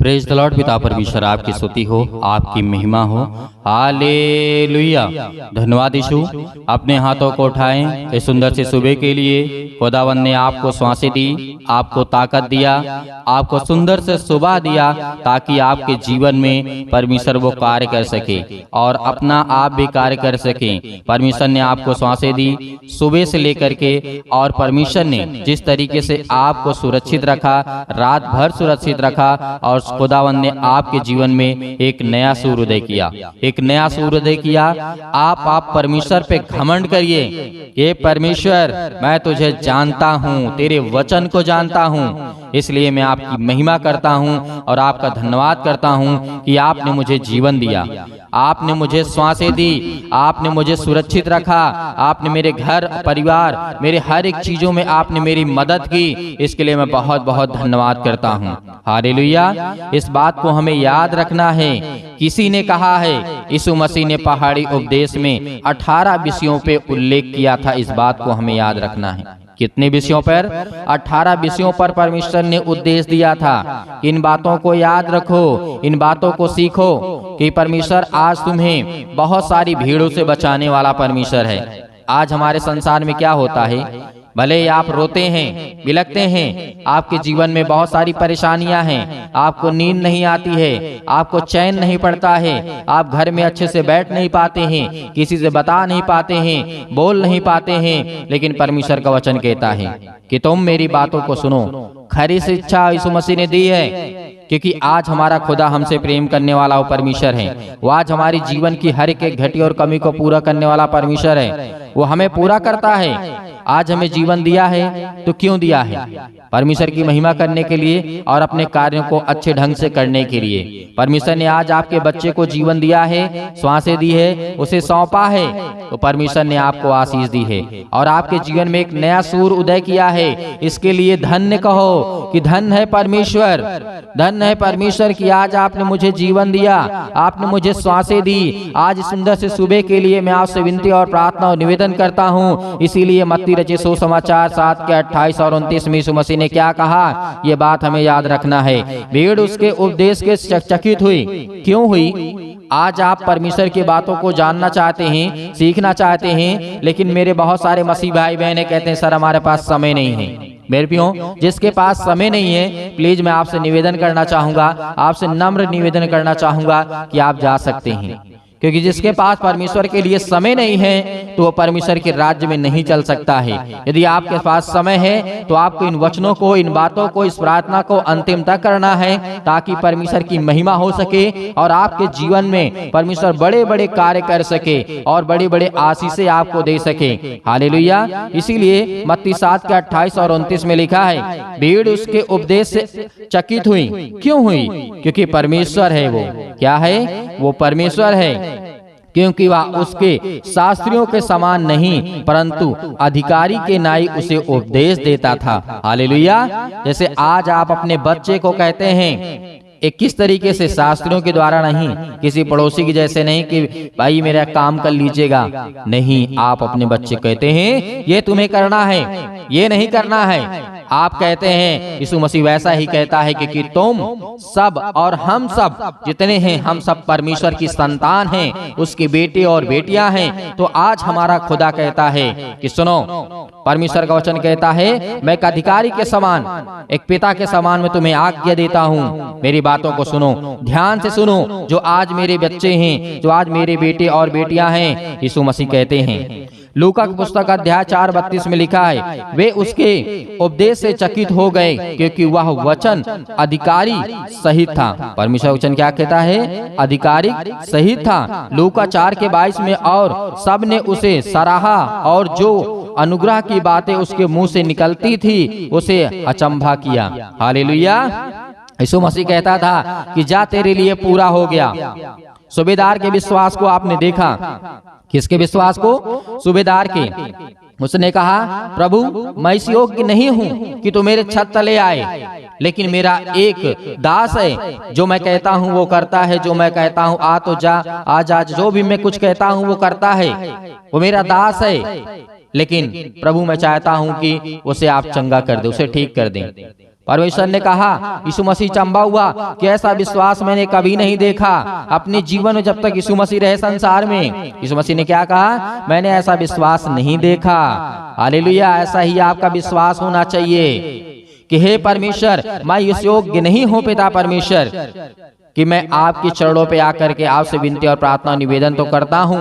Praise the Lord. पिता परमेश्वर आपकी स्तुति हो, आपकी महिमा हो। हालेलुया। धन्यवाद यीशु। अपने हाथों को उठाएं इस सुंदर से सुबह के लिए। खुदावंद ने आपको सांसें दी, आपको ताकत दिया, आपको सुंदर से सुबह दिया ताकि आपके जीवन में परमेश्वर वो कार्य कर सके और अपना आप भी कार्य कर सके। परमेश्वर ने आपको सांसें दी सुबह से लेकर के, और परमेश्वर ने जिस तरीके से आपको सुरक्षित रखा, रात भर सुरक्षित रखा, और खुदावंद ने आपके जीवन में एक नया सूर्योदय किया, एक नया सूर्योदय किया। आप परमेश्वर पे घमंड करिए। ये परमेश्वर, मैं तुझे जानता हूँ, तेरे वचन को जानता हूँ, इसलिए मैं आपकी महिमा करता हूँ और आपका धन्यवाद करता हूँ कि आपने मुझे जीवन दिया, आपने मुझे सांसें दी, आपने मुझे सुरक्षित रखा, आपने मेरे घर परिवार, मेरे हर एक चीजों में आपने मेरी मदद की। इसके लिए मैं बहुत बहुत धन्यवाद करता हूँ। हालेलुया। इस बात को हमें याद रखना है। किसी ने कहा है, यीशु मसीह ने पहाड़ी उपदेश में 18 विषयों पे उल्लेख किया था। इस बात को हमें याद रखना है। कितने विषयों पर? 18 विषयों पर परमेश्वर ने उपदेश दिया था। इन बातों को याद रखो, इन बातों को सीखो कि परमेश्वर आज तुम्हें बहुत सारी भीड़ों से बचाने वाला परमेश्वर है। आज हमारे संसार में क्या होता है? भले ही आप रोते हैं, बिलखते हैं, आपके जीवन में बहुत सारी परेशानियां हैं, आपको नींद नहीं आती है, आपको चैन नहीं पड़ता है, आप घर में अच्छे से बैठ नहीं पाते हैं, किसी से बता नहीं पाते हैं, बोल नहीं पाते हैं, लेकिन परमेश्वर का वचन कहता है कि तुम मेरी बातों को सुनो। खरी शिक्षा यीशु मसीह ने दी है, क्योंकि आज हमारा खुदा हमसे प्रेम करने वाला वो परमेश्वर है। वो आज हमारी जीवन की हर एक घटी और कमी को पूरा करने वाला परमेश्वर है। वो हमें पूरा करता है। आज हमें जीवन दिया है तो क्यों दिया है? परमेश्वर की महिमा करने के लिए और अपने कार्यों को अच्छे ढंग से करने के लिए। परमेश्वर ने आज आपके बच्चे को जीवन दिया है, सांसें दी है, उसे सौंपा है, तो परमेश्वर ने आपको आशीष दी है और आपके जीवन में एक नया सूर्य उदय किया है। इसके लिए धन्य कहो कि धन्य है परमेश्वर, धन्य है परमेश्वर कि आज आपने मुझे जीवन दिया, आपने मुझे सांसें दी। आज सुंदर से सुबह के लिए मैं आपसे विनती और प्रार्थना और निवेदन करता हूँ। इसीलिए मत्ती रचित सुसमाचार 7 के 28 और 29 में यीशु मसीह ने क्या कहा, ये बात हमें याद रखना है। भीड़ उसके उपदेश के चकित हुई। क्यों हुई? आज आप परमेश्वर की बातों को जानना चाहते हैं, सीखना चाहते हैं, लेकिन मेरे बहुत सारे मसीह भाई बहनें कहते हैं सर हमारे पास समय नहीं है। मेरे प्रियो, जिसके पास समय नहीं है, प्लीज मैं आपसे निवेदन करना चाहूंगा, आपसे नम्र निवेदन करना चाहूंगा कि आप जा सकते हैं, क्योंकि जिसके पास परमेश्वर के लिए समय नहीं है तो वो परमेश्वर के राज्य में नहीं चल सकता है। यदि आपके पास समय है तो आपको इन वचनों को, इन बातों को, इस प्रार्थना को अंतिम तक करना है ताकि परमेश्वर की महिमा हो सके और आपके जीवन में परमेश्वर बड़े बड़े कार्य कर सके और बड़े बड़े आशीषें आपको दे सके। हालेलुया। इसीलिए मत्ती 7 के 28 और 29 में लिखा है, भीड़ उसके उपदेश से चकित हुई। क्यों हुई? क्योंकि परमेश्वर है। वो क्या है? वो परमेश्वर है। क्योंकि वह उसके शास्त्रियों के समान नहीं परंतु अधिकारी के नाई उसे उपदेश देता था। हालेलुया। जैसे आज आप अपने बच्चे को कहते हैं, एक किस तरीके से? शास्त्रियों के द्वारा नहीं, किसी पड़ोसी की जैसे नहीं कि भाई मेरा काम कर लीजिएगा। नहीं, आप अपने बच्चे कहते हैं ये तुम्हें करना है, ये नहीं करना है। आप कहते हैं, यीशु मसीह वैसा ही कहता है कि तुम सब और हम सब जितने हैं, हम सब परमेश्वर की संतान हैं, उसके बेटे और बेटियां हैं। तो आज हमारा खुदा कहता है कि सुनो, परमेश्वर का वचन कहता है, मैं एक अधिकारी के समान, एक पिता के समान मैं तुम्हें आज्ञा देता हूँ। मेरी बातों को सुनो, ध्यान से सुनो। जो आज मेरे बच्चे हैं, जो आज मेरे बेटे और बेटियां हैं, यीशु मसीह कहते हैं, लूका की पुस्तक अध्याय 4:32 में लिखा है, वे उसके उपदेश से चकित हो गए क्योंकि वह वचन अधिकारी सहित था। परमेश्वर वचन क्या कहता है? अधिकारी सहित था। लूका 4 के 22 में, और सब ने उसे सराहा और जो अनुग्रह की बातें उसके मुंह से निकलती थी उसे अचंभा किया। हालेलुया। यीशु मसीह कहता था कि जा तेरे लिए पूरा हो गया। सूबेदार के विश्वास को आपने देखा। किसके विश्वास को? सूबेदार के। उसने कहा, प्रभु मैं इस योग्य नहीं हूँ कि तू मेरे छत तले आए, लेकिन मेरा एक दास है, जो मैं कहता हूँ वो करता है, जो मैं कहता हूँ आ तो जा, आज जो भी मैं कुछ कहता हूँ वो करता है। वो मेरा दास है, लेकिन प्रभु मैं चाहता हूँ कि उसे आप चंगा कर दे, उसे ठीक कर दें। परमेश्वर ने कहा, यीशु मसीह चंबा हुआ कि ऐसा विश्वास मैंने कभी नहीं देखा अपने जीवन में जब तक यीशु मसीह रहे संसार में। यीशु मसीह ने क्या कहा? मैंने ऐसा विश्वास नहीं देखा। हालेलुया। ऐसा ही आपका विश्वास होना चाहिए कि हे परमेश्वर, मैं इस योग्य नहीं हूं पिता परमेश्वर कि मैं आपके चरणों पे आकर के आपसे विनती और प्रार्थना निवेदन तो करता हूं,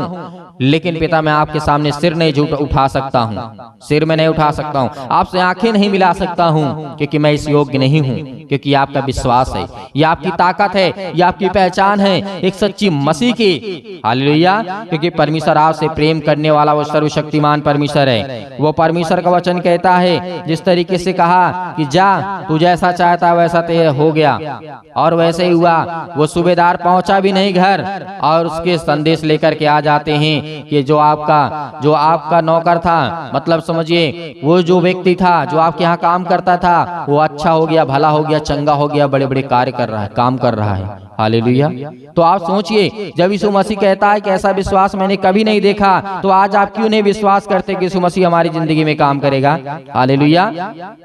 लेकिन पिता मैं आपके सामने सिर नहीं उठा सकता हूं, सिर में नहीं उठा सकता हूं, आपसे आंखें नहीं मिला सकता हूं, क्योंकि मैं इस योग्य नहीं हूं। क्योंकि आपका विश्वास है, ये आपकी ताकत है, ये आपकी पहचान है एक सच्ची मसीह की। हालेलुया। क्योंकि परमेश्वर आपसे प्रेम करने वाला वो सर्वशक्तिमान परमेश्वर है। वो परमेश्वर का वचन कहता है, जिस तरीके से कहा कि जा तू जैसा चाहता वैसा तेरे हो गया, और वैसे ही हुआ। वो सूबेदार पहुंचा भी नहीं घर, और उसके संदेश लेकर के आ जाते हैं कि जो आपका नौकर था, मतलब समझिए वो जो व्यक्ति था जो आपके यहाँ काम करता था, वो अच्छा हो गया, भला हो गया, चंगा हो गया, बड़े बड़े कार्य कर रहा है, काम कर रहा है। हालेलुया। तो आप सोचिए, जब यीशु मसीह कहता है कि ऐसा विश्वास मैंने कभी नहीं देखा, तो आज आप क्यों नहीं विश्वास करते कि यीशु मसीह हमारी जिंदगी में काम करेगा? हालेलुया।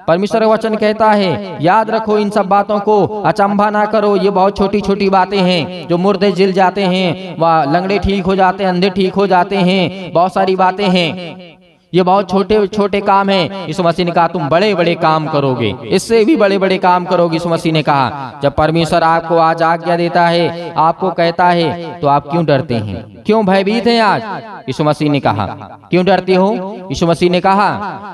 परमेश्वर का वचन कहता है, याद रखो इन सब बातों को, अचंभा ना करो। ये बहुत छोटी छोटी बातें हैं, जो मुर्दे जिल जाते हैं, वह लंगड़े ठीक हो जाते हैं, अंधे ठीक हो जाते हैं, बहुत सारी बातें हैं, ये बहुत छोटे छोटे काम हैं। यीशु मसीह ने कहा तुम बड़े बड़े काम करोगे, इससे भी बड़े बड़े काम करोगे। यीशु मसीह ने कहा, जब परमेश्वर आपको आज आज्ञा देता है, आपको कहता है, तो आप क्यों डरते हैं, क्यों भयभीत हैं? आज यीशु मसीह ने कहा, क्यों डरते हो? यीशु मसीह ने कहा,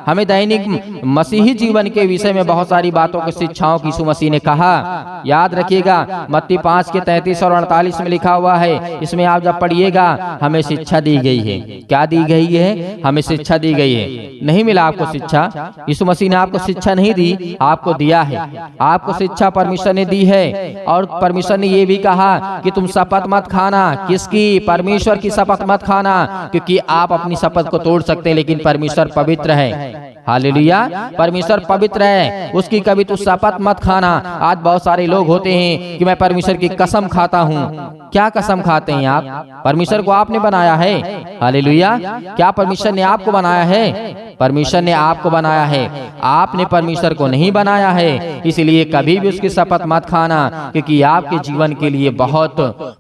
हमें दैनिक मसीही जीवन के विषय में बहुत सारी बातों की शिक्षाओं की यीशु मसीह ने कहा। याद रखिएगा, मत्ती 5 के 33 और 48 में लिखा हुआ है। इसमें आप जब पढ़िएगा, हमें शिक्षा दी गई है। क्या दी गई है? हमें शिक्षा दी गई है। नहीं मिला आपको शिक्षा? यीशु मसीह ने आपको शिक्षा नहीं दी, आपको दिया है। आपको शिक्षा परमेश्वर ने दी है, और परमेश्वर ने ये भी कहा कि तुम शपथ मत खाना। किसकी? परमेश्वर की शपथ मत खाना, क्योंकि आप अपनी शपथ को तोड़ सकते हैं, लेकिन परमेश्वर पवित्र है। हालेलुया। परमेश्वर पवित्र है, उसकी कभी तो शपथ मत खाना। आज बहुत सारे लोग होते हैं कि मैं परमेश्वर की कसम खाता हूँ। क्या कसम खाते हैं आप? परमेश्वर को आपने बनाया है। हालेलुया। क्या परमेश्वर ने आपको बनाया है? परमेश्वर ने आपको बनाया है, आपने परमेश्वर को नहीं बनाया है। इसलिए कभी भी उसकी शपथ मत खाना, क्योंकि आपके जीवन के लिए बहुत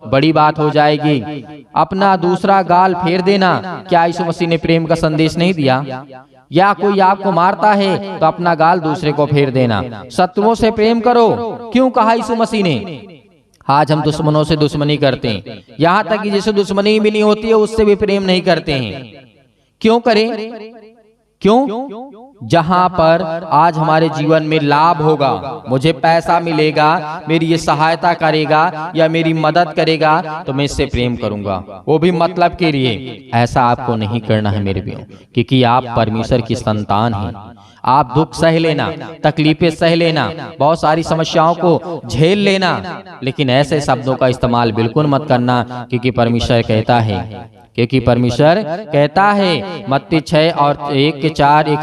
बड़ी बात हो जाएगी। अपना दूसरा गाल फेर देना, क्या यीशु मसीह ने प्रेम का संदेश नहीं दिया? या कोई आपको मारता है तो अपना गाल दूसरे को फेर देना। शत्रुओं से प्रेम करो, क्यों कहा यीशु मसीह ने? आज हम दुश्मनों से दुश्मनी करते हैं, यहाँ तक कि जिसे दुश्मनी भी नहीं होती है उससे भी प्रेम नहीं करते हैं। क्यों करें? क्यों? जहां पर आज हमारे जीवन में लाभ होगा, मुझे पैसा मिलेगा, मेरी ये सहायता करेगा या मेरी मदद करेगा, तो मैं इससे प्रेम करूंगा, वो भी मतलब के लिए। ऐसा आपको नहीं करना है मेरे भाइयों, क्योंकि आप परमेश्वर की संतान हैं। आप दुख सह लेना, तकलीफें सह लेना, बहुत सारी समस्याओं को झेल लेना, लेकिन ऐसे शब्दों का इस्तेमाल बिल्कुल मत करना, क्योंकि परमेश्वर कहता है मत्ती 6 और 1 से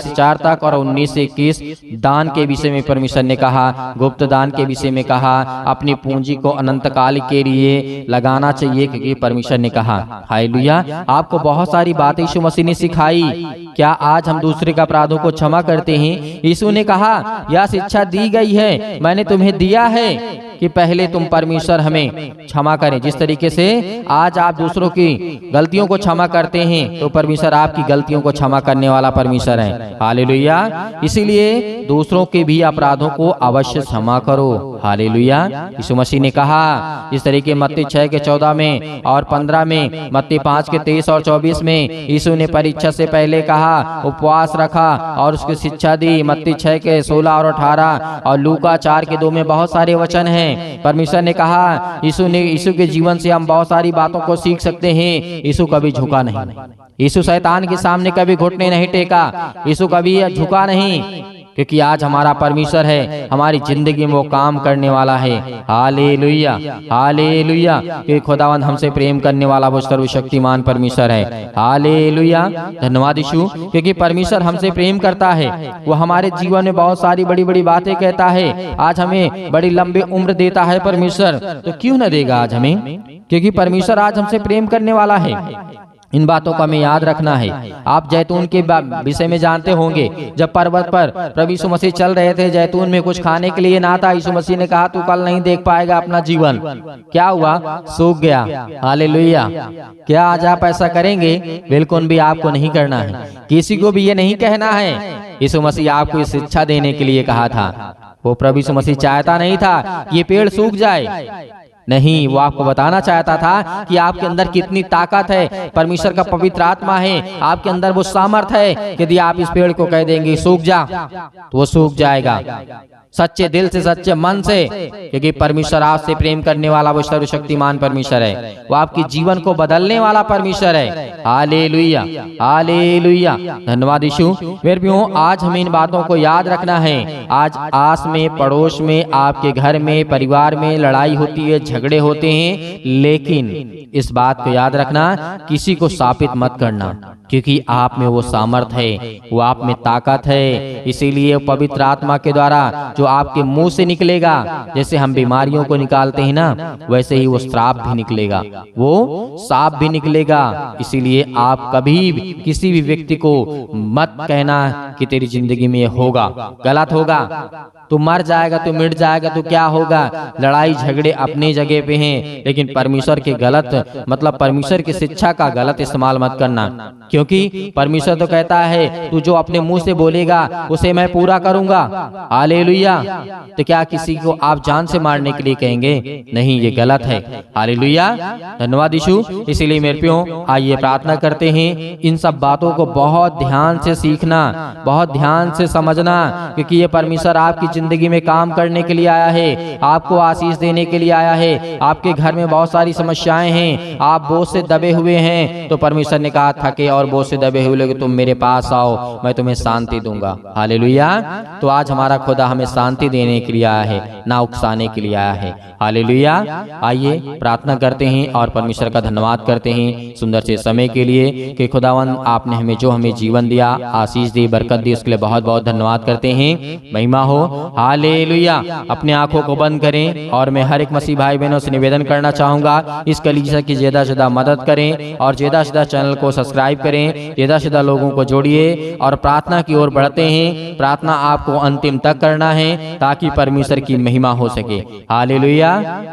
4 तक और 19 से 21 दान के विषय में परमेश्वर ने कहा, गुप्त दान के विषय में कहा, अपनी पूंजी को अनंत काल के लिए लगाना चाहिए, क्योंकि परमेश्वर ने कहा। हालेलुया। आपको बहुत सारी बातें यीशु मसीह ने सिखाई। क्या आज हम दूसरे के अपराधों को क्षमा करते हैं? यीशु ने कहा, यह शिक्षा दी गई है, मैंने तुम्हें दिया है कि पहले तुम परमेश्वर हमें क्षमा करें। जिस तरीके से आज आप दूसरों की गलतियों को क्षमा करते हैं, तो परमेश्वर आपकी गलतियों को क्षमा करने वाला परमेश्वर है। हालेलुया। इसीलिए दूसरों के भी अपराधों को अवश्य क्षमा करो। हालेलुया। यीशु मसीह ने कहा, इस तरीके मत्ती 6 के 14 में और 15 में, मत्ती 5 के 23 और 24 में यीशु ने परीक्षा से पहले कहा, उपवास रखा और उसकी शिक्षा दी। मत्ती 6 के 16 और 18 और लूका 4 के 2 में बहुत सारे वचन हैं। परमेश्वर ने कहा, यीशु के जीवन से हम बहुत सारी बातों को सीख सकते हैं। यीशु कभी झुका नहीं, यीशु शैतान के सामने कभी घुटने नहीं टेका, यीशु कभी झुका नहीं, क्योंकि आज हमारा परमेश्वर है, हमारी जिंदगी में वो काम करने वाला है। हालेलुया। हालेलुया। कि खुदावंद हमसे प्रेम करने वाला वो सर्वशक्तिमान परमेश्वर है। हालेलुया। धन्यवाद यीशु, क्योंकि परमेश्वर हमसे प्रेम करता है। वो हमारे जीवन में बहुत सारी बड़ी बड़ी बातें कहता है। आज हमें बड़ी लंबी उम्र देता है परमेश्वर, तो क्यों न देगा आज हमें? क्योंकि परमेश्वर आज हमसे प्रेम करने वाला है। इन बातों का हमें याद रखना है। आप जैतून के विषय में जानते होंगे, जब पर्वत पर प्रभु यीशु मसीह चल रहे थे, जैतून में कुछ खाने के लिए ना था। यीशु मसीह ने कहा तू कल नहीं देख पाएगा अपना जीवन। क्या हुआ? सूख गया। हालेलुया। क्या आज आप ऐसा करेंगे? बिल्कुल भी आपको नहीं करना है, किसी को भी ये नहीं कहना है। यीशु मसीह आपको इस शिक्षा देने के लिए कहा था। वो प्रभु यीशु मसीह चाहता नहीं था ये पेड़ सूख जाए, नहीं, वो आपको बताना चाहता था कि आपके अंदर कितनी ताकत है, परमेश्वर का पवित्र आत्मा है, आपके अंदर वो सामर्थ है। यदि आप इस पेड़ को कह देंगे सूख जा, तो वो सूख जाएगा। सच्चे दिल से, सच्चे मन से, क्योंकि परमेश्वर आपसे प्रेम करने वाला वो सर्वशक्तिमान परमेश्वर है, वो आपके जीवन को बदलने वाला परमेश्वर है। हालेलुया, हालेलुया। धन्यवाद यीशु। मेरे प्रियो, आज हमें इन बातों को याद रखना है। आज आस में, पड़ोस में, आपके घर में, परिवार में लड़ाई होती है, झगड़े होते हैं, लेकिन इस बात को याद रखना, किसी को शापित मत करना, क्योंकि आप में वो सामर्थ है, वो आप में ताकत है। इसीलिए पवित्र आत्मा के द्वारा जो आपके मुंह से निकलेगा, जैसे हम बीमारियों को निकालते हैं ना, वैसे ही वो श्राप भी निकलेगा, वो साप भी निकलेगा। इसीलिए आप कभी भी किसी भी व्यक्ति को मत कहना कि तेरी जिंदगी में ये होगा, गलत होगा, तू मर जाएगा, तू मिट जाएगा, तो क्या होगा। लड़ाई झगड़े अपनी जगह पे हैं, लेकिन परमेश्वर के गलत मतलब परमेश्वर की शिक्षा का गलत इस्तेमाल मत करना, क्योंकि परमेश्वर तो कहता है तू जो अपने मुंह से बोलेगा उसे मैं पूरा करूंगा। हालेलुया। तो क्या किसी को आप जान से मारने के लिए कहेंगे? नहीं, ये गलत है। हालेलुया। धन्यवाद यीशु। इसीलिए मेरे प्रियो, आइए प्रार्थना करते हैं, इन सब बातों को बहुत ध्यान से सीखना, बहुत ध्यान से समझना, क्योंकि ये परमेश्वर आपकी जिंदगी में काम करने के लिए आया है, आपको आशीष देने के लिए आया है। आपके घर में बहुत सारी समस्याएं हैं, आप बोझ से दबे हुए हैं, तो परमेश्वर ने कहा थके और बोझ से दबे हुए लोग तुम मेरे पास आओ, मैं तुम्हें शांति दूंगा। हालेलुया। तो आज हमारा खुदा हमें शांति देने के लिए आया है, ना उकसाने के लिए आया है। हालेलुया। आइए प्रार्थना करते हैं और परमेश्वर का धन्यवाद करते हैं सुंदर से समय के लिए कि खुदावन आपने हमें जीवन दिया, आशीष दी, बरकत दी, उसके लिए बहुत बहुत धन्यवाद करते हैं। महिमा हो। हालेलुया। अपने आंखों को बंद करें और मैं हर एक मसीह भाई बहनों से निवेदन करना चाहूंगा, इस कलीसिया की ज्यादा से ज्यादा मदद करें और ज्यादा से ज्यादा चैनल को सब्सक्राइब करें, ज्यादा से ज्यादा लोगों को जोड़िए और प्रार्थना की ओर बढ़ते हैं। प्रार्थना आपको अंतिम तक करना है ताकि परमेश्वर की महिमा हो सके। हालेलुया।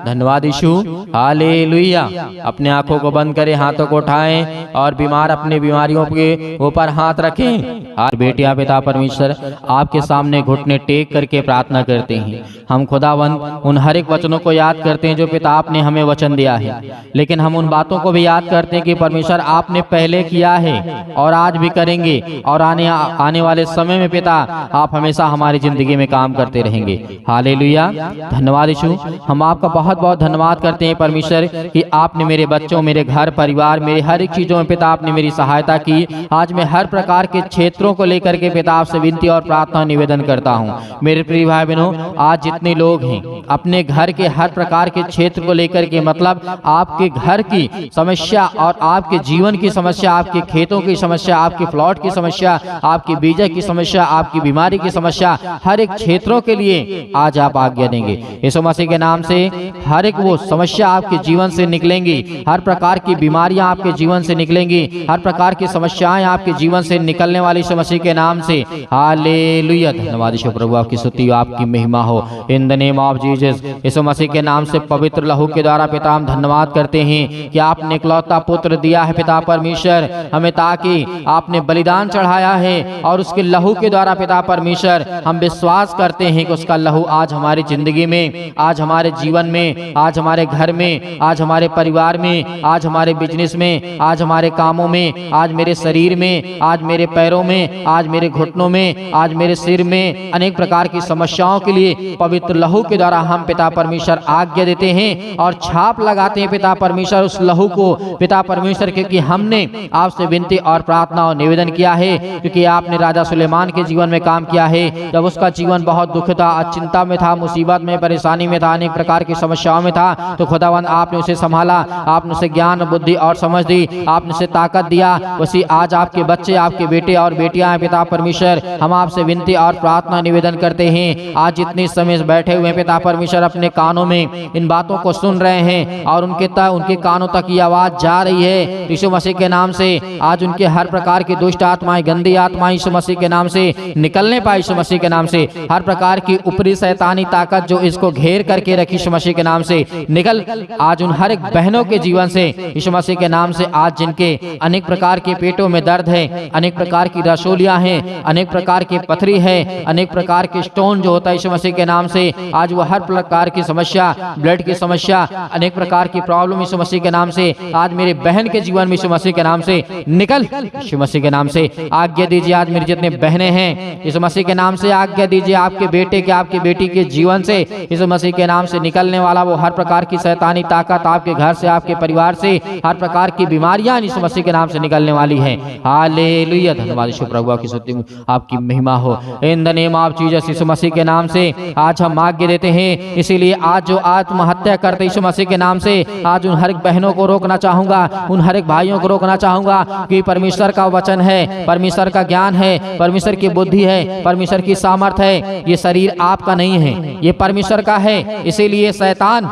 धन्यवाद यीशु। हालेलुया। अपने आंखों को बंद करें, हाथों को उठाएं और बीमार अपने बीमारियों के ऊपर हाथ रखें। आज बेटिया पिता परमेश्वर आपके सामने घुटने टेक करके प्रार्थना करते हैं। हम खुदावन उन हर एक वचनों को याद करते हैं जो पिता आपने हमें वचन दिया है, लेकिन हम उन बातों को भी याद करते हैं कि परमेश्वर आपने पहले किया है और आज भी करेंगे और आने वाले समय में पिता आप हमेशा हमारी जिंदगी में काम करते रहेंगे। हालेलुया। धन्यवाद यीशु। हम आपका बहुत बहुत धन्यवाद करते हैं परमेश्वर कि आपने मेरे बच्चों, मेरे घर परिवार, मेरे हर एक चीजों में पिता आपने मेरी सहायता की। आज मैं हर प्रकार के क्षेत्रों को लेकर के पिता आपसे विनती और प्रार्थना निवेदन करता हूँ। मेरे प्रिय भाई बहनों, आज जितने लोग हैं अपने घर के हर प्रकार के क्षेत्र को लेकर के, मतलब आपके घर की समस्या और आपके जीवन की समस्या, आपके खेतों की समस्या, आपके प्लॉट की समस्या, आपकी बीजा की समस्या, आपकी बीमारी की समस्या, हर एक क्षेत्रों के लिए आज आप आज्ञा देंगे। यीशु मसीह के नाम से हर एक वो समस्या आपके जीवन से निकलेंगी, हर प्रकार की बीमारियां आपके जीवन से निकलेंगी, हर प्रकार की समस्याएं आपके जीवन से निकलने वाली यीशु मसीह के नाम से। हालेलुया। धन्यवाद यीशु प्रभु, आपकी स्तुति, आपकी महिमा हो in the name of Jesus. यीशु मसीह के नाम से पवित्र लहू के द्वारा पिता हम धन्यवाद करते हैं कि आपने इकलौता पुत्र दिया है पिता परमेश्वर हमें, ताकि आपने बलिदान चढ़ाया है और उसके लहू के द्वारा पिता परमेश्वर हम विश्वास करते हैं कि उसका लहू आज हमारी जिंदगी में, आज हमारे जीवन में, आज हमारे घर में, आज हमारे परिवार में, आज हमारे बिजनेस में, आज हमारे कामों में, आज मेरे शरीर में, आज मेरे पैरों में, आज मेरे घुटनों में, आज मेरे सिर में, अनेक प्रकार की समस्याओं के लिए पवित्र लहू के द्वारा हम पिता परमेश्वर आज्ञा देते हैं और छाप लगाते हैं पिता परमेश्वर उस लहू को पिता परमेश्वर, क्योंकि हमने आपसे विनती और प्रार्थना और निवेदन किया है, क्योंकि आपने राजा सुलेमान के जीवन में काम किया है। जब उसका जीवन बहुत दुख था, चिंता में था, मुसीबत में, परेशानी में था, अनेक प्रकार की समस्याओं में था, तो खुदावन आपने उसे संभाला, आपने उसे ज्ञान, बुद्धि और समझ दी, आपने उसे ताकत दिया। उसी आज आपके बच्चे, आपके बेटे और बेटी बेटियां हैं पिता परमेश्वर, हम आपसे विनती और प्रार्थना निवेदन करते हैं, आज जितने समय बैठे हुए हैं पिता परमेश्वर अपने कानों में इन बातों को सुन रहे हैं और उनके कानों तक ये आवाज जा रही है यीशु मसीह के नाम से, आज उनके हर प्रकार की दुष्ट आत्माएं, गंदी आत्माएं यीशु मसीह के नाम से निकलने पाए यीशु मसीह के नाम से, हर प्रकार की ऊपरी शैतानी ताकत जो इसको घेर करके रखी यीशु मसीह के नाम से निकल आज उन हर एक बहनों के जीवन से यीशु मसीह के नाम से। आज जिनके अनेक प्रकार के पेटों में दर्द है, अनेक प्रकार की रसोलियां हैं, अनेक प्रकार की पथरी है, अनेक प्रकार के स्टोन जो होता है यीशु मसीह के नाम से, आज वो हर प्रकार की समस्या, ब्लड की समस्या, अनेक प्रकार की प्रॉब्लम यीशु मसीह के नाम से आज मेरे बहन के जीवन में यीशु मसीह के नाम से निकल यीशु मसीह के नाम से। आज्ञा दीजिए आज मेरे जितने बहनें हैं यीशु मसीह के नाम से आज्ञा दीजिए आपके बेटे के, आपकी बेटी के जीवन से यीशु मसीह के नाम से निकलने वाला वो हर प्रकार की शैतानी ताकत आपके घर से, आपके परिवार से, हर प्रकार की बीमारियां यीशु मसीह के नाम से निकलने वाली है। हालेलुया, धन्यवाद यीशु प्रभु की स्तुति आपकी महिमा हो। In the name of Jesus यीशु मसीह के नाम से आज हम आज्ञा देते हैं, इसीलिए आज जो आत्महत्या करते यीशु मसीह के नाम से आज उन हर एक बहनों को रोकना चाहूंगा, उन हर एक भाइयों को रोकना चाहूंगा कि परमेश्वर का वचन है, परमेश्वर का ज्ञान है, परमेश्वर की बुद्धि है, परमेश्वर की सामर्थ है, ये शरीर आपका नहीं है, ये परमेश्वर का है। इसीलिए शैतान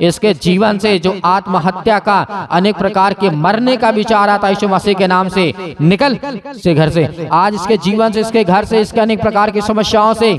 इसके जीवन से जो आत्महत्या का अनेक प्रकार के मरने का विचार आता यीशु मसीह के नाम से निकल से घर से, आज इसके जीवन से, इसके घर से, इसके अनेक प्रकार की समस्याओं से,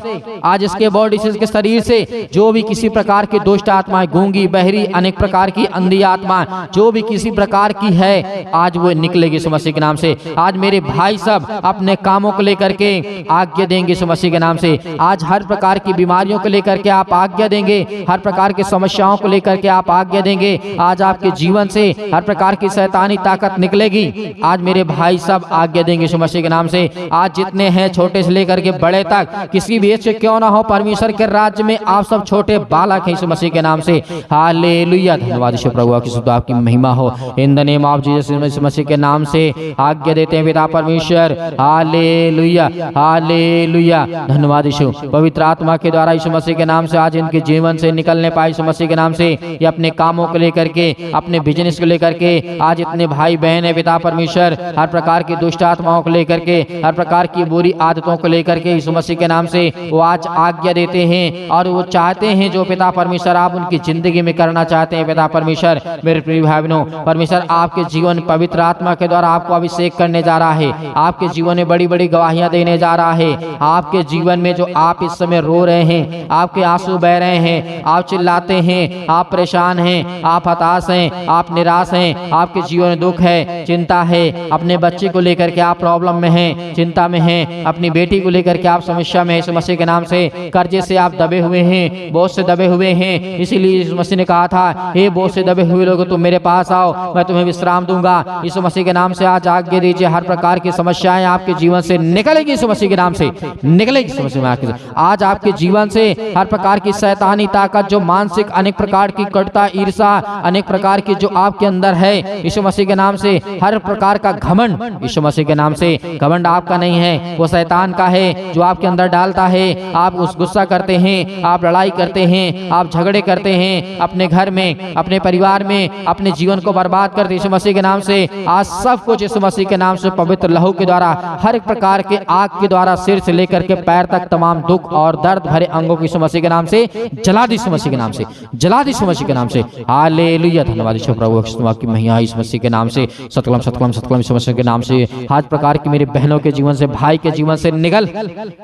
आज इसके बॉडी से, इसके शरीर से जो भी किसी प्रकार की दुष्ट आत्माएं, गूंगी, बहरी, अनेक प्रकार की अंधी आत्मा जो भी किसी प्रकार की है आज वो निकलेगी यीशु मसीह के नाम से। आज मेरे भाई सब अपने कामों को लेकर के आज्ञा देंगे यीशु मसीह के नाम से, आज हर प्रकार की बीमारियों को लेकर के आप आज्ञा देंगे, हर प्रकार की समस्याओं को लेकर के आप आज्ञा देंगे, आज आपके जीवन से हर प्रकार की शैतानी ताकत निकलेगी। आज मेरे भाई सब आज्ञा देंगे यीशु मसीह के नाम से। आज जितने हैं छोटे से लेकर के बड़े तक, किसी भी एज से क्यों ना हो, परमेश्वर के राज्य में आप सब छोटे बालक हैं यीशु मसीह के नाम से। हालेलुया, धन्यवाद यीशु प्रभु की स्तुति आपकी महिमा हो। In the name of Jesus यीशु मसीह के नाम से आज्ञा देते हैं पिता परमेश्वर। हालेलुया, हालेलुया, धन्यवाद यीशु। पवित्र आत्मा के द्वारा यीशु मसीह के नाम से आज इनके जीवन से निकलने पाए यीशु मसीह के नाम से। ये अपने कामों को लेकर के, अपने बिजनेस को लेकर के, आज इतने भाई बहन है पिता परमेश्वर, हर प्रकार की दुष्ट आत्माओं को लेकर के, हर प्रकार की बुरी आदतों को लेकर के यीशु मसीह के नाम से वो आज आज्ञा देते हैं और वो चाहते हैं जो पिता परमेश्वर आप उनकी जिंदगी में करना चाहते हैं पिता परमेश्वर। मेरे प्रिय भाई बहनों, परमेश्वर आपके जीवन पवित्र आत्मा के द्वारा आपको अभिषेक करने जा रहा है, आपके जीवन में बड़ी बड़ी गवाहियां देने जा रहा है। आपके जीवन में जो आप इस समय रो रहे हैं, आपके आंसू बह रहे हैं, आप चिल्लाते हैं, आप परेशान हैं, आप हताश हैं, आप निराश हैं, आपके जीवन में दुख है, चिंता है, अपने बच्चे को लेकर के आप प्रॉब्लम में हैं, चिंता में हैं, अपनी बेटी को लेकर के आप समस्या में यीशु मसीह के नाम से, कर्जे से आप दबे हुए हैं, बोझ से दबे हुए हैं। इसीलिए यीशु मसीह ने कहा था, हे बोझ से दबे हुए लोग तुम मेरे पास आओ, मैं तुम्हें विश्राम दूंगा। यीशु मसीह के नाम से आज आज्ञा दीजिए, हर प्रकार की समस्याएं आपके जीवन से निकलेगी यीशु मसीह के नाम से, निकलेगी यीशु मसीह में। आज आपके जीवन से हर प्रकार की शैतानी ताकत, जो मानसिक अनेक प्रकार की कटुता, ईर्षा, अनेक प्रकार की जो आपके अंदर है यीशु मसीह के नाम से, हर प्रकार का घमंड यीशु मसीह के नाम से, घमंड आपका नहीं है, वो शैतान का है जो आपके अंदर डालता है। आप उस गुस्सा करते हैं, आप लड़ाई करते हैं, आप झगड़े करते हैं अपने घर में, अपने परिवार में, अपने जीवन को बर्बाद करते यीशु मसीह के नाम से। आज सब कुछ यीशु मसीह के नाम से पवित्र लहू के द्वारा, हर एक प्रकार के आग के द्वारा, सिर से लेकर के पैर तक तमाम दुख और दर्द भरे अंगों को यीशु मसीह के नाम से जला दी, यीशु मसीह के नाम से जला दी, यीशु मसीह के नाम से। हालेलुया, धन्यवाद यीशु प्रभु की महिमा यीशु मसीह के नाम से। सतकलम सतकलम सतकलम यीशु मसीह के नाम से हर प्रकार की मेरी बहनों के जीवन से, भाई के जीवन से निकल।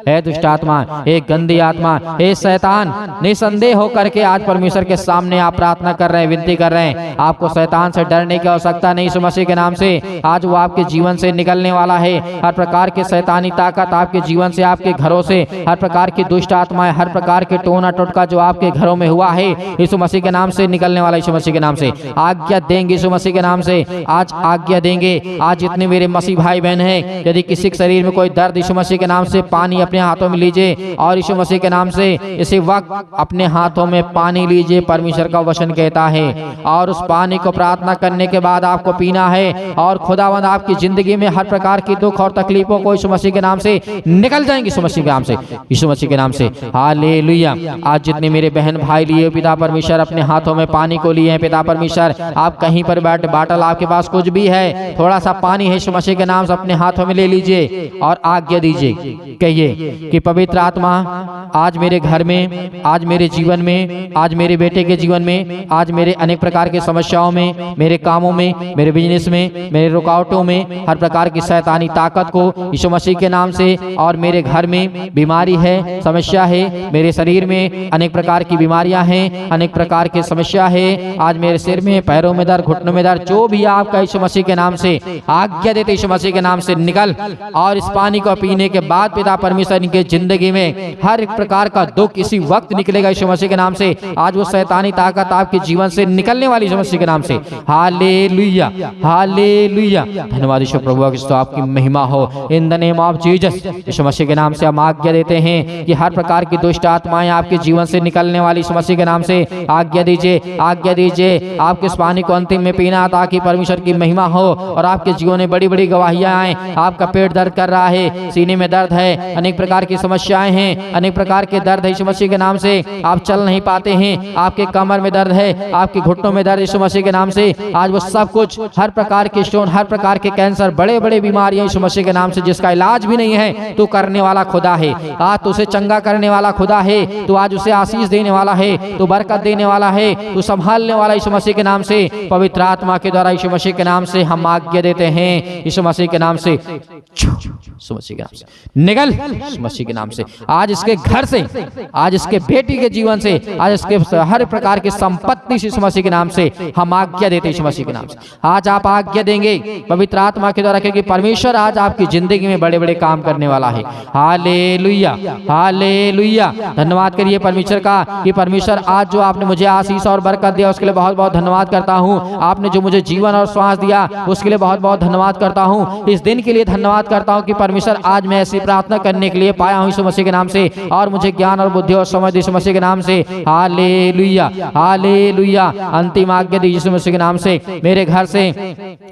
है दुष्ट आत्मा, एक गंदी आत्मा, हे शैतान, निसंदेह होकर के आज परमेश्वर के सामने आप प्रार्थना कर रहे हैं, विनती कर रहे हैं। आपको शैतान से डरने की आवश्यकता नहीं यीशु मसीह के नाम से। आज वो आपके जीवन से निकलने वाला है। हर प्रकार के शैतानी ताकत आपके जीवन से, आपके घरों से, हर प्रकार की दुष्ट आत्माएं, हर प्रकार के टोना टोटका जो आपके घरों में हुआ है यीशु मसीह के नाम से निकलने वाला यीशु मसीह के नाम से आज्ञा देंगे यीशु मसीह के नाम से। आज आज्ञा देंगे। आज जितने मेरे मसीह भाई बहन हैं, यदि किसी के शरीर में कोई दर्द, यीशु मसीह के नाम से पानी अपने हाथों में लीजिए और यीशु मसीह के नाम से इसी वक्त अपने हाथों में पानी लीजिए। परमेश्वर का वचन कहता है, और उस पानी को प्रार्थना करने के बाद आपको पीना है और खुदावंद आपकी जिंदगी में हर प्रकार की दुख और तकलीफों को यीशु मसीह के नाम से निकल जाएंगे यीशु मसीह के नाम से, यीशु मसीह के नाम से। हालेलुया। आज जितने मेरे बहन भाई लिए पिता परमेश्वर अपने हाथों में पानी को लिए हैं पिता परमेश्वर, आप कहीं पर बैठ बाटल आपके पास कुछ भी है, थोड़ा सा पानी है यीशु मसीह के नाम से अपने हाथों में ले लीजिए और आज्ञा दीजिए। कहिए कि पवित्र आत्मा आज मेरे घर में, आज मेरे जीवन में, आज मेरे बेटे के जीवन में, आज मेरे अनेक प्रकार की समस्याओं में, मेरे कामों में, मेरे बिजनेस में, मेरे रुकावटों में, हर प्रकार की शैतानी ताकत को यीशु मसीह के नाम से, और मेरे घर में बीमारी है, समस्या है, मेरे शरीर में अनेक प्रकार की बीमारियां हैं, अनेक प्रकार की समस्या है, आज मेरे सिर में, पैरों में दर्द, घुटनों में दर्द, जो भी आपका यीशु मसीह के नाम से आज्ञा देते यीशु मसीह के नाम से निकल। और इस पानी को पीने के बाद पिता परमेश्वर इनके जिंदगी में हर एक प्रकार का दुख इसी वक्त निकलेगा यीशु मसीह के नाम से। आज वो शैतानी ताकत आपके जीवन से निकलने वाली यीशु मसीह के नाम से। हालेलुया, हालेलुया। धन्यवाद यीशु प्रभु, आपकी महिमा हो in the name of Jesus. यीशु मसीह के नाम से हम आज्ञा देते हैं कि हर प्रकार की दुष्ट आत्माएं आपके जीवन से निकलने वाली यीशु मसीह के नाम से आज्ञा दीजिए, आज्ञा दीजिए। आपके इस पानी को अंतिम में पीना ताकि परमेश्वर की महिमा हो और आपके जीवन में बड़ी बड़ी गवाहियां आए। आपका पेट दर्द कर रहा है, सीने में दर्द है, अनेक प्रकार की समस्याएं हैं, अनेक प्रकार के दर्द है यीशु मसीह के नाम से, आप चल नहीं पाते हैं, आपके कमर में दर्द है, आपके घुटनों में दर्द यीशु मसीह के नाम से, आज वो सब कुछ, हर प्रकार के स्टोन, हर प्रकार के कैंसर, बड़े बड़े बीमारियां यीशु मसीह के नाम से, जिसका इलाज भी नहीं है, तो करने वाला खुदा है। आज तो उसे चंगा करने वाला खुदा है, तो आज उसे आशीष देने वाला है, तो बरकत देने वाला है, तो संभालने वाला यीशु मसीह के नाम से, पवित्र आत्मा के द्वारा यीशु मसीह के नाम से हम आज्ञा देते हैं यीशु मसीह के नाम से, यीशु मसीह के नाम से निकल, यीशु मसीह के नाम से। आज इसके घर से, आज इसके बेटी के जीवन से, आज इसके हर प्रकार की संपत्ति यीशु मसीह के नाम से हम आज्ञा देते हैं यीशु मसीह के नाम से। आज आप आज्ञा देंगे पवित्र आत्मा के द्वारा, क्योंकि परमेश्वर आज आपकी जिंदगी में बड़े बड़े काम करने वाला है। हालेलुया, हालेलुया। धन्यवाद करिए परमेश्वर का कि परमेश्वर आज जो आपने मुझे आशीष और बरकत दिया उसके लिए बहुत बहुत धन्यवाद करता हूँ। आपने जो मुझे जीवन और श्वास दिया उसके लिए बहुत बहुत धन्यवाद करता हूँ। इस दिन के लिए धन्यवाद करता हूँ कि परमेश्वर आज मैं ऐसी प्रार्थना करने के लिए पाया हूँ यीशु मसीह के नाम से, और मुझे ज्ञान और बुद्धि और समझ यीशु मसीह के नाम से। हालेलुया, हालेलुया। अंतिम आज्ञा दी यीशु मसीह के नाम से, मेरे घर से,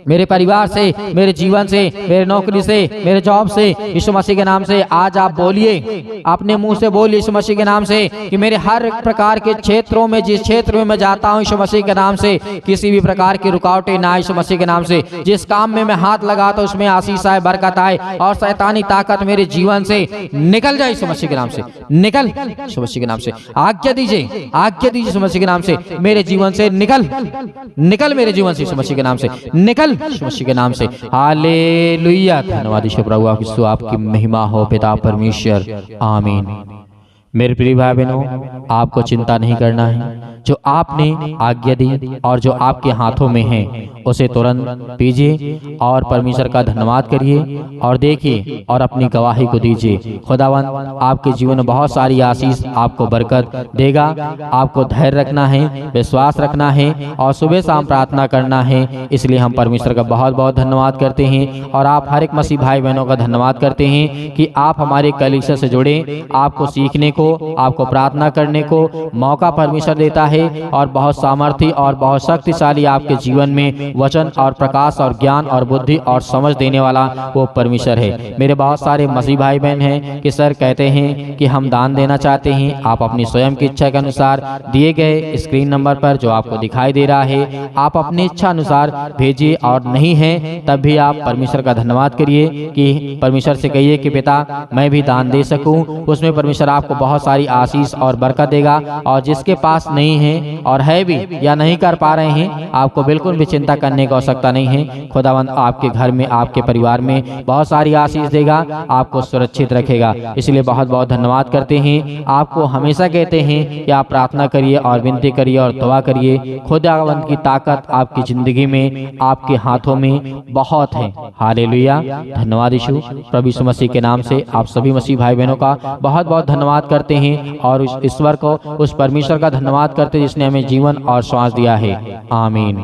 मेरे परिवार से, मेरे जीवन से, मेरे नौकरी से, मेरे जॉब से, यीशु मसीह के नाम से। आज आप बोलिए, अपने मुंह से बोलिए यीशु मसीह के नाम से कि मेरे हर प्रकार के क्षेत्रों में, जिस क्षेत्र में मैं जाता हूँ यीशु मसीह के नाम से, किसी भी प्रकार की रुकावटें ना यीशु मसीह के नाम से। जिस काम में मैं हाथ लगाता हूँ उसमें आशीष आए, बरकत आए, और शैतानी ताकत मेरे जीवन से निकल जाए यीशु मसीह के नाम से। निकल यीशु मसीह के नाम से। आज्ञा दीजिए, आज्ञा दीजिए यीशु मसीह के नाम से, मेरे जीवन से निकल, निकल मेरे जीवन से यीशु मसीह के नाम से, निकल यीशु मसीह के नाम से। हालेलुया। धन्यवाद यीशु प्रभु, आपकी महिमा हो पिता परमेश्वर। आमीन। मेरे प्रिय भाई बहनों, आपको चिंता नहीं करना है। जो आपने आज्ञा दी और जो आपके हाथों में है उसे तुरंत पीजिए और परमेश्वर का धन्यवाद करिए और देखिए और अपनी गवाही को दीजिए। खुदावंद आपके जीवन में बहुत सारी आशीष, आपको बरकत देगा। आपको धैर्य रखना है, विश्वास रखना है और सुबह शाम प्रार्थना करना है। इसलिए हम परमेश्वर का बहुत बहुत धन्यवाद करते हैं और आप हर एक मसीह भाई बहनों का धन्यवाद करते हैं कि आप हमारे कलीसिया से जुड़े। आपको सीखने को, आपको प्रार्थना करने को मौका परमेश्वर देता है और बहुत सामर्थ्य और बहुत शक्तिशाली आपके जीवन में वचन और प्रकाश और ज्ञान और बुद्धि और समझ देने वाला वो परमेश्वर है। मेरे बहुत सारे मसीह भाई बहन हैं कि सर कहते हैं कि हम दान देना चाहते हैं। आप अपनी स्वयं की इच्छा के अनुसार दिए गए स्क्रीन नंबर पर जो आपको दिखाई दे रहा है, आप अपनी इच्छा अनुसार भेजिए और नहीं है तब भी आप परमेश्वर का धन्यवाद करिए कि परमेश्वर से कहिए कि पिता मैं भी दान दे सकूं। उसमें परमेश्वर आपको बहुत सारी आशीष और बरकत देगा। और जिसके पास नहीं है और है भी या नहीं कर पा रहे हैं, आपको बिल्कुल भी चिंता करने की आवश्यकता नहीं है। खुदावंद आपके घर में, आपके परिवार में बहुत सारी आशीष देगा, आपको सुरक्षित रखेगा। इसलिए बहुत बहुत धन्यवाद करते हैं। आपको हमेशा कहते हैं कि आप प्रार्थना करिए और विनती करिए और दुआ करिए। खुदावंद की ताकत आपकी जिंदगी में, आपके हाथों में बहुत है। हालेलुया। धन्यवाद यीशु प्रभु यीशु मसीह के नाम से आप सभी मसीह भाई बहनों का बहुत बहुत धन्यवाद करते हैं और उस ईश्वर को, उस परमेश्वर का धन्यवाद करते हैं जिसने हमें जीवन और श्वास दिया है। आमीन।